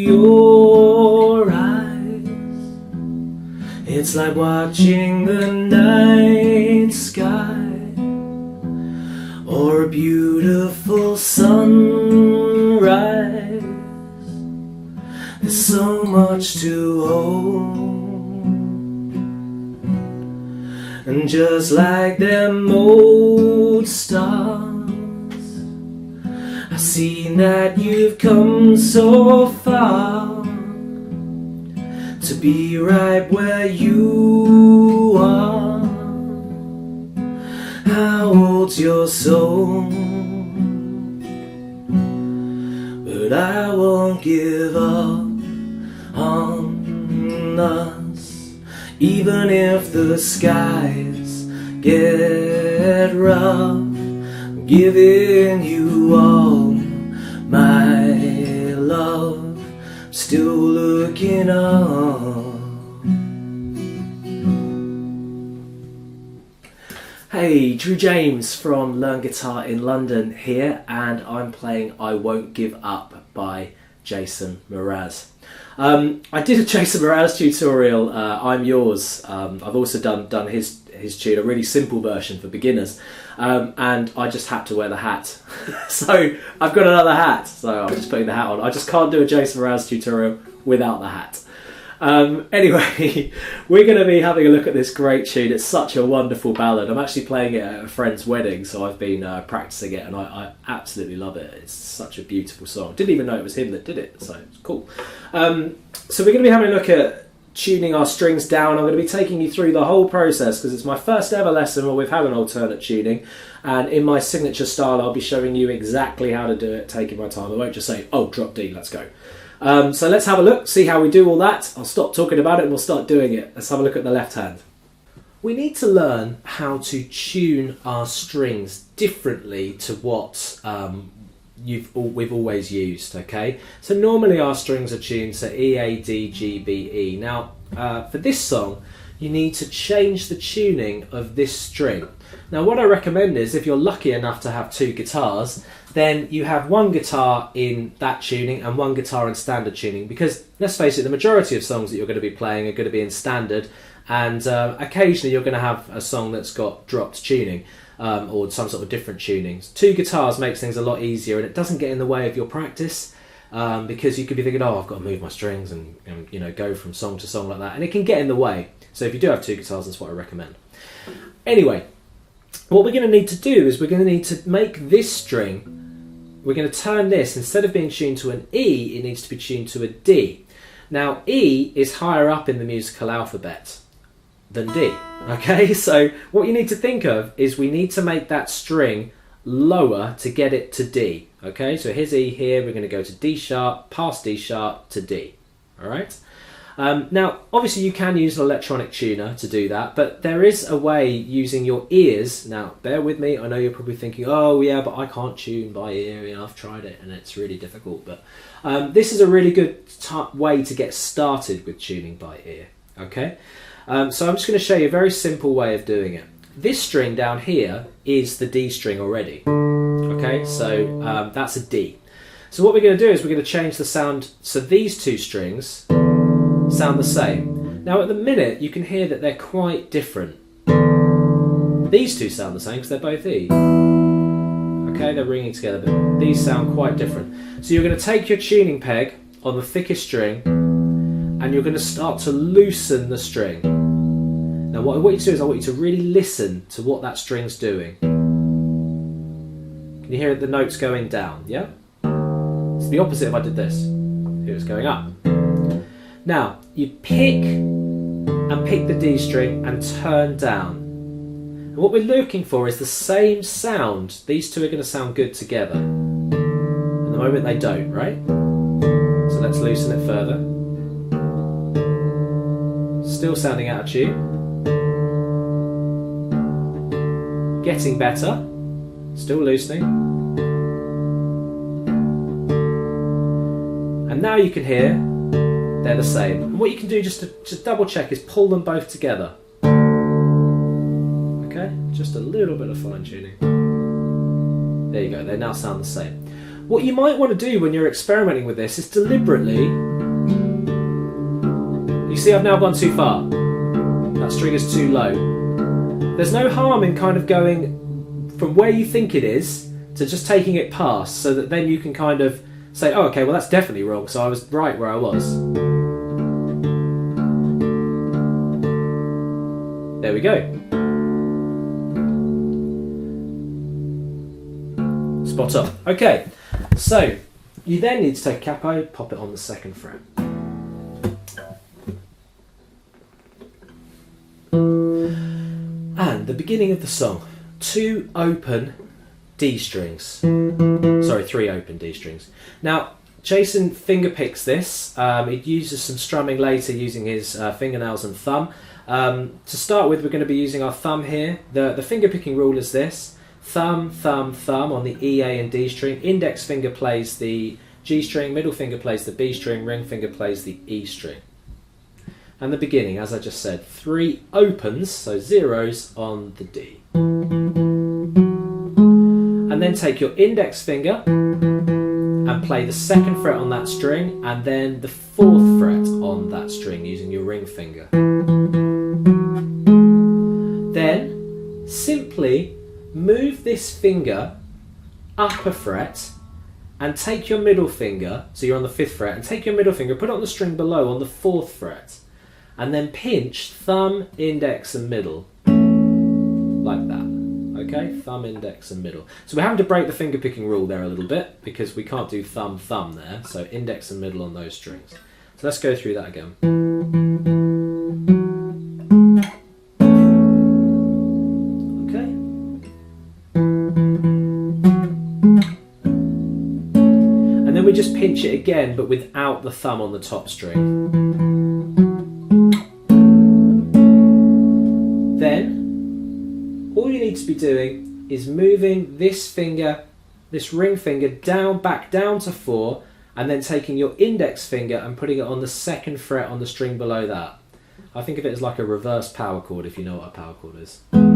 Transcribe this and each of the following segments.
your eyes. It's like watching the night sky or a beautiful sunrise. There's so much to hold, and just like them old stars, I've seen that you've come so far to be right where you are. How old's your soul? But I won't give up on us, even if the skies get rough. I'm giving you all my love, I'm still looking up. Hey, Drew James from Learn Guitar in London here, and I'm playing I Won't Give Up by Jason Mraz. I did a Jason Mraz tutorial, I'm Yours. I've also done his tune, a really simple version for beginners, and I just had to wear the hat. So I've got another hat, so I'm just putting the hat on. I just can't do a Jason Mraz tutorial without the hat. Anyway, we're going to be having a look at this great tune. It's such a wonderful ballad. I'm actually playing it at a friend's wedding, so I've been practicing it, and I absolutely love it. It's such a beautiful song. Didn't even know it was him that did it, so it's cool. So we're going to be having a look at tuning our strings down. I'm going to be taking you through the whole process because it's my first ever lesson where we've had an alternate tuning, and in my signature style I'll be showing you exactly how to do it, taking my time. I won't just say, oh, drop D, let's go. So let's have a look, see how we do all that. I'll stop talking about it and we'll start doing it. Let's have a look at the left hand. We need to learn how to tune our strings differently to what we've always used, okay? So normally our strings are tuned to E, A, D, G, B, E. Now, for this song, you need to change the tuning of this string. Now, what I recommend is if you're lucky enough to have two guitars, then you have one guitar in that tuning and one guitar in standard tuning, because let's face it, the majority of songs that you're going to be playing are going to be in standard, and occasionally you're going to have a song that's got dropped tuning or some sort of different tunings. Two guitars makes things a lot easier, and it doesn't get in the way of your practice, because you could be thinking, oh, I've got to move my strings and you know, go from song to song like that, and it can get in the way. So if you do have two guitars, that's what I recommend. Anyway, what we're going to need to do is we're going to need to make this string, we're going to turn this, instead of being tuned to an E, it needs to be tuned to a D. Now, E is higher up in the musical alphabet than D, okay? So what you need to think of is we need to make that string lower to get it to D, okay? So here's E here, we're going to go to D sharp, past D sharp to D, all right? Now, obviously you can use an electronic tuner to do that, but there is a way using your ears. Now, bear with me, I know you're probably thinking, oh yeah, but I can't tune by ear, you know, I've tried it and it's really difficult, but this is a really good way to get started with tuning by ear, okay? So I'm just going to show you a very simple way of doing it. This string down here is the D string already, okay? So that's a D. So what we're going to do is we're going to change the sound, so these two strings sound the same. Now at the minute you can hear that they're quite different. These two sound the same because they're both E. Okay, they're ringing together, but these sound quite different. So you're going to take your tuning peg on the thickest string and you're going to start to loosen the string. Now what I want you to do is I want you to really listen to what that string's doing. Can you hear the notes going down? Yeah? It's the opposite if I did this. Here it's going up. Now, you pick the D string and turn down. And what we're looking for is the same sound. These two are going to sound good together. At the moment they don't, right? So let's loosen it further. Still sounding out of tune. Getting better. Still loosening. And now you can hear they're the same. And what you can do just to double check is pull them both together. Okay, just a little bit of fine tuning. There you go, they now sound the same. What you might want to do when you're experimenting with this is deliberately see I've now gone too far. That string is too low. There's no harm in kind of going from where you think it is to just taking it past, so that then you can kind of say, oh, okay, well that's definitely wrong, so I was right where I was. There we go. Spot on. Okay, so you then need to take a capo, pop it on the 2nd fret. And the beginning of the song, 2 open D strings. Sorry, 3 open D strings. Now, Jason finger picks this. He uses some strumming later using his fingernails and thumb. To start with, we're going to be using our thumb here. The finger picking rule is this: thumb, thumb, thumb on the E, A and D string. Index finger plays the G string, middle finger plays the B string, ring finger plays the E string. And the beginning, as I just said, 3 opens, so zeros on the D. And then take your index finger and play the 2nd fret on that string, and then the 4th fret on that string using your ring finger. Then simply move this finger up a fret and take your middle finger, so you're on the 5th fret, and take your middle finger, put it on the string below on the 4th fret, and then pinch thumb, index and middle, like that. Okay, thumb, index and middle. So we're having to break the finger picking rule there a little bit, because we can't do thumb, thumb there, so index and middle on those strings. So let's go through that again. Okay. And then we just pinch it again, but without the thumb on the top string. Then all you need to be doing is moving this finger, this ring finger, back down to 4, and then taking your index finger and putting it on the 2nd fret on the string below that. I think of it as like a reverse power chord, if you know what a power chord is. And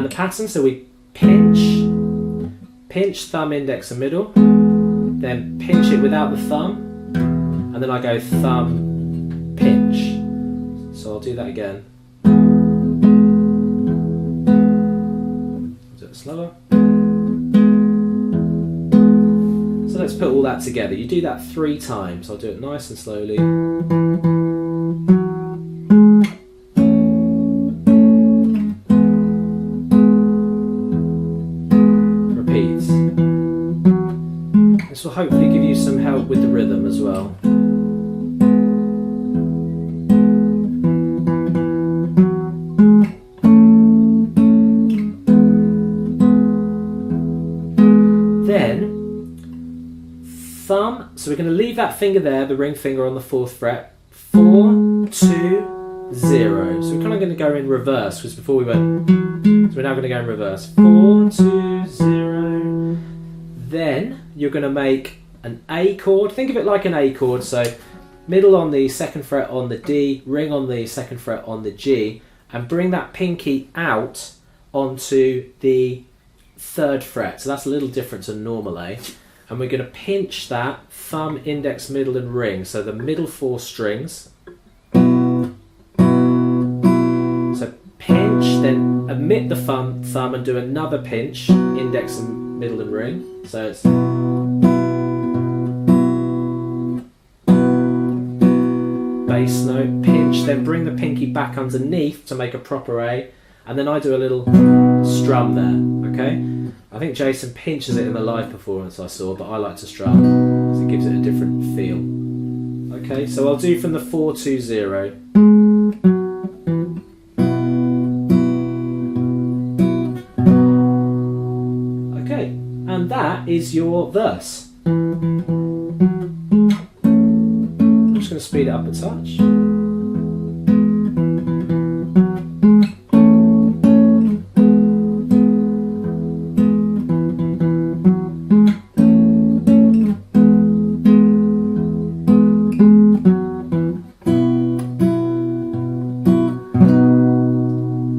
the pattern, so we pinch, thumb, index and middle, then pinch it without the thumb, and then I go thumb, pinch. So I'll do that again. Do it slower. So let's put all that together. You do that 3 times. I'll do it nice and slowly. Repeat. This will hopefully give you some help with the rhythm as well. Thumb, so we're going to leave that finger there, the ring finger on the 4th fret. 4, 2, 0. So we're kind of going to go in reverse, because before we went, so we're now going to go in reverse. 4, 2, 0. Then you're going to make an A chord. Think of it like an A chord. So middle on the 2nd fret on the D, ring on the 2nd fret on the G, and bring that pinky out onto the 3rd fret. So that's a little different to normal A. And we're going to pinch that thumb, index, middle and ring. So the middle 4 strings. So pinch, then omit the thumb and do another pinch, index and middle and ring. So it's bass note, pinch, then bring the pinky back underneath to make a proper A. And then I do a little strum there, okay? I think Jason pinches it in the live performance I saw, but I like to strum because it gives it a different feel. Okay, so I'll do from the 4, 2, 0. Okay, and that is your verse. I'm just going to speed it up a touch.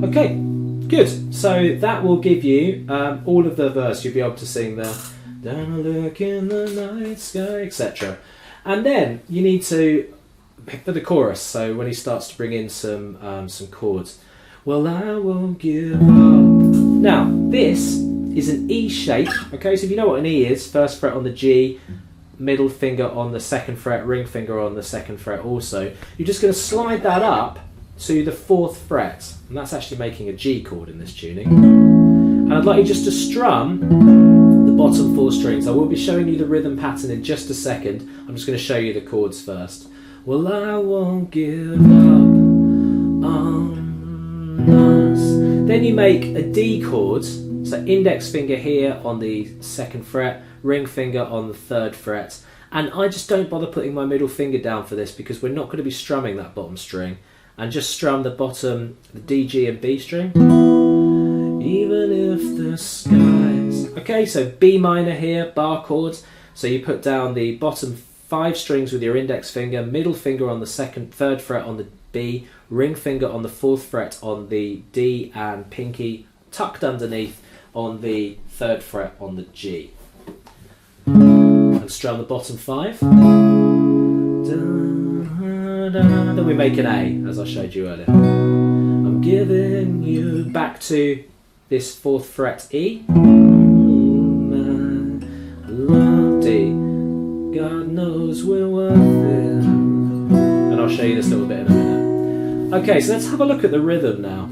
Okay, good. So that will give you all of the verse. You'll be able to sing the "Down a look in the night sky," etc. And then you need to, for the chorus, so when he starts to bring in some chords, well, I won't give up. Now, this is an E shape, okay, so if you know what an E is, first fret on the G, middle finger on the second fret, ring finger on the second fret also, you're just going to slide that up to the 4th fret, and that's actually making a G chord in this tuning. And I'd like you just to strum the bottom 4 strings. I will be showing you the rhythm pattern in just a second. I'm just going to show you the chords first. Well, I won't give up on us. Then you make a D chord, so index finger here on the 2nd fret, ring finger on the 3rd fret, and I just don't bother putting my middle finger down for this because we're not going to be strumming that bottom string, and just strum the bottom, the D, G and B string. Even if the skies... Okay, so B minor here, bar chords, so you put down the bottom 5 strings with your index finger, middle finger on the 3rd fret on the B, ring finger on the 4th fret on the D, and pinky tucked underneath on the 3rd fret on the G. And strum the bottom 5. Then we make an A, as I showed you earlier. I'm giving you back to this 4th fret E. D. God knows we're worth it. And I'll show you this little bit in a minute. Okay, so let's have a look at the rhythm now.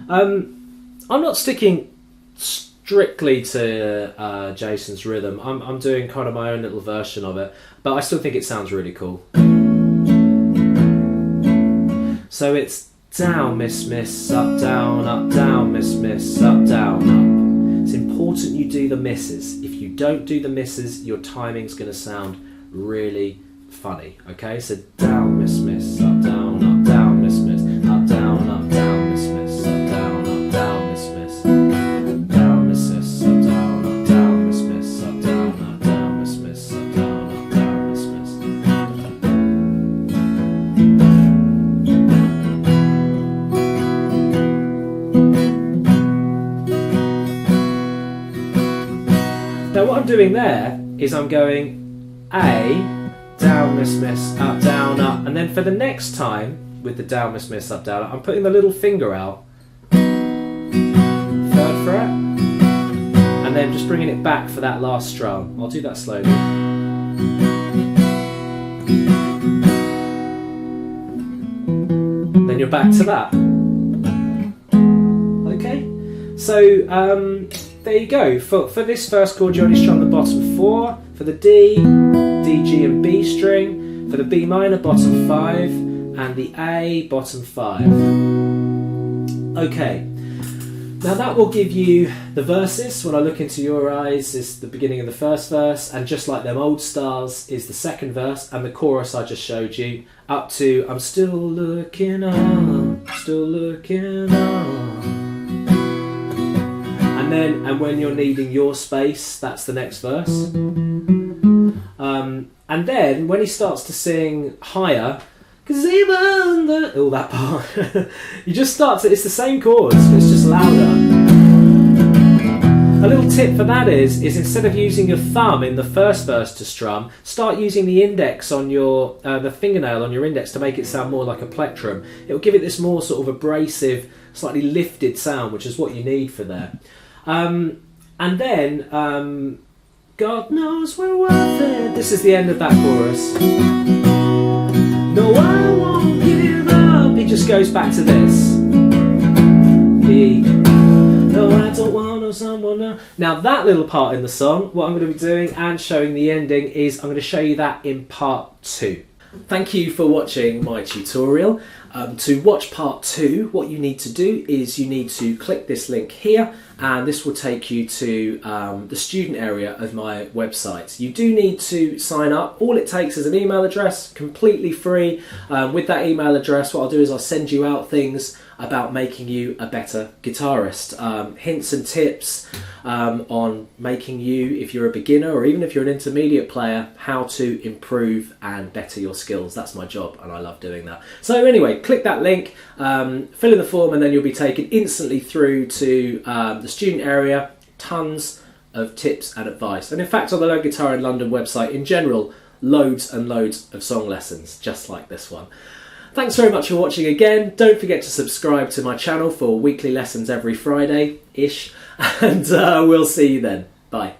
I'm not sticking strictly to Jason's rhythm. I'm doing kind of my own little version of it, but I still think it sounds really cool. So it's down, miss, miss, up, down, miss, miss, up, down, up. It's important you do the misses. If you don't do the misses, your timing's going to sound really funny. Okay, so down, miss, miss, up, down, miss, miss, up, down, miss, miss, up, down, miss, miss, down, miss, miss, up, down, miss, miss, up, down, miss, miss, up, down, miss, miss. Now what I'm doing there is I'm going A, down, miss, miss, up, and then for the next time with the down, miss, miss, up, down, I'm putting the little finger out, 3rd fret, and then just bringing it back for that last strum. I'll do that slowly. Then you're back to that. Okay, so there you go. For this first chord, you only strum the bottom 4. For the D, D, G and B string. For the B minor, bottom 5. And the A, bottom 5. Okay, now that will give you the verses. When I look into your eyes is the beginning of the first verse, and just like them old stars is the second verse, and the chorus I just showed you up to I'm still looking up, still looking up. And when you're needing your space, that's the next verse. And then when he starts to sing higher, because even the... all that part. You just start to... it's the same chords, but it's just louder. A little tip for that is instead of using your thumb in the first verse to strum, start using the index on your... the fingernail on your index to make it sound more like a plectrum. It'll give it this more sort of abrasive, slightly lifted sound, which is what you need for there. And then... God knows we're worth it. This is the end of that chorus. No, I won't give up. It just goes back to this. B. No, I don't want no someone else. Now that little part in the song, what I'm going to be doing and showing the ending is I'm going to show you that in part 2. Thank you for watching my tutorial. To watch part 2, what you need to do is you need to click this link here, and this will take you to the student area of my website. You do need to sign up. All it takes is an email address, completely free. With that email address, what I'll do is I'll send you out things about making you a better guitarist. Hints and tips on making you, if you're a beginner or even if you're an intermediate player, how to improve and better your skills. That's my job and I love doing that. So anyway, click that link, fill in the form, and then you'll be taken instantly through to the student area. Tons of tips and advice. And in fact, on the Learn Guitar in London website in general, loads and loads of song lessons just like this one. Thanks very much for watching again. Don't forget to subscribe to my channel for weekly lessons every Friday-ish, and we'll see you then. Bye.